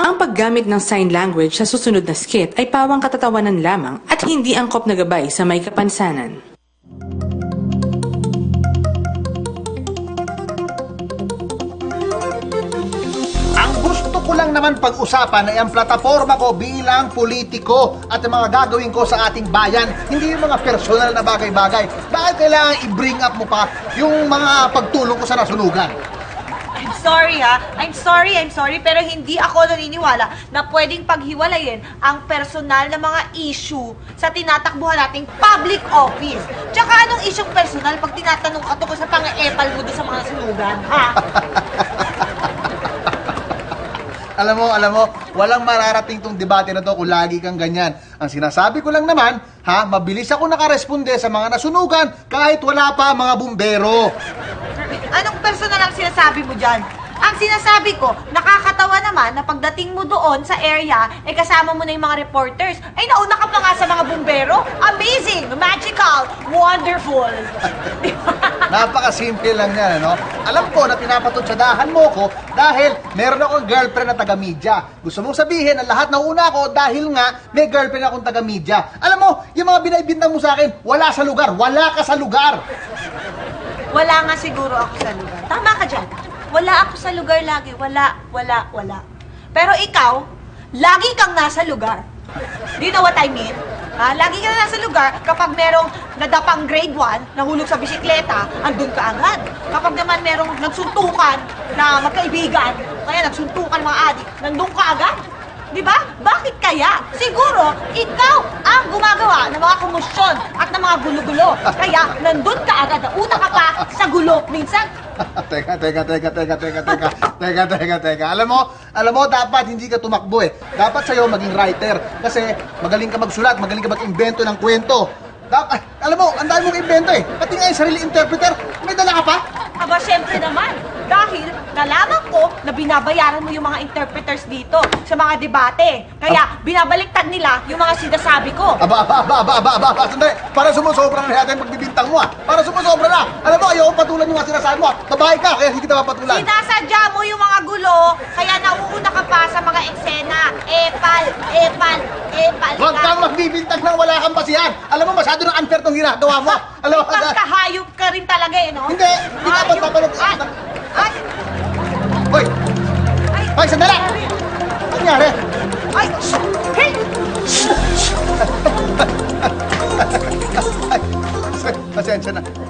Ang paggamit ng sign language sa susunod na skit ay pawang katatawanan lamang at hindi angkop na gabay sa may kapansanan. Ang gusto ko lang naman pag-usapan ay ang plataforma ko bilang politiko at ang mga gagawin ko sa ating bayan, hindi yung mga personal na bagay-bagay. Bakit kailangan i-bring up mo pa yung mga pagtulong ko sa nasunugan? I'm sorry ha. I'm sorry. Pero hindi ako naniniwala na pwedeng paghiwalayin ang personal na mga issue sa tinatakbuhan nating public office. Tsaka anong issue personal pag tinatanong ka tungkol sa pang-epal mo doon sa mga sunugan, ha? Alam mo, walang mararating tong debate na to kung lagi kang ganyan. Ang sinasabi ko lang naman, mabilis ako nakaresponde sa mga nasunugan kahit wala pa mga bumbero. Anong personal ang sinasabi mo dyan? Ang sinasabi ko, nakakatawa naman na pagdating mo doon sa area, kasama mo na yung mga reporters. Ay, nauna ka pa nga sa mga bumbero. Amazing! Magical! Wonderful! Napakasimple lang yan, ano? Alam ko na pinapatutsadahan mo ko dahil meron akong girlfriend na taga-media. Gusto mong sabihin na lahat nauna ako dahil nga may girlfriend akong taga-media. Alam mo, yung mga binaibintang mo sa akin, wala sa lugar. Wala ka sa lugar. Wala nga siguro ako sa lugar. Tama ka dyan. Wala ako sa lugar lagi. Wala. Pero ikaw, lagi kang nasa lugar. Do you know what I mean? Lagi ka na nasa lugar kapag merong nadapang grade 1, nahulog sa bisikleta, andun ka agad. Kapag naman merong nagsuntukan na magkaibigan, kaya nagsuntukan mga adik, nandun ka agad. Diba? Bakit kaya? Siguro, ikaw ang gumagawa ng mga komosyon at ng mga gulo-gulo. Kaya, nandun ka agad. Nauna ka pa sa gulo. Minsan, Teka. Alam mo, dapat hindi ka tumakbo eh. Dapat sa'yo maging writer. Kasi magaling ka magsulat, magaling ka mag-invento ng kwento. Alam mo, ang dami mong invento eh. Pati nga yung sarili interpreter, may dala ka pa? aba, syempre naman. Dahil nalaman ko na binabayaran mo yung mga interpreters dito sa mga debate. Kaya binabaliktad nila yung mga sinasabi ko. Aba, sandali. Para sumusobra na natin pagbibintang mo Para sumusobra na. Alam mo, ayaw patulan yung mga sinasabi mo Babae ka, kaya hindi kita mapatulan. Sinasadya mo yung mga gulo, kaya nauuna ka pa sa mga eksena. Epal. Huwag kang magbibintang nang wala kang basihan. Alam mo, masyado ng unfair tong ginagawa mo. Alam mo, Pagkahayop ka rin talaga eh, no? Hindi dapat papalog. Hoy! Hoy, sandali! Ano nangyari? Ay! Hey! Pasensya na.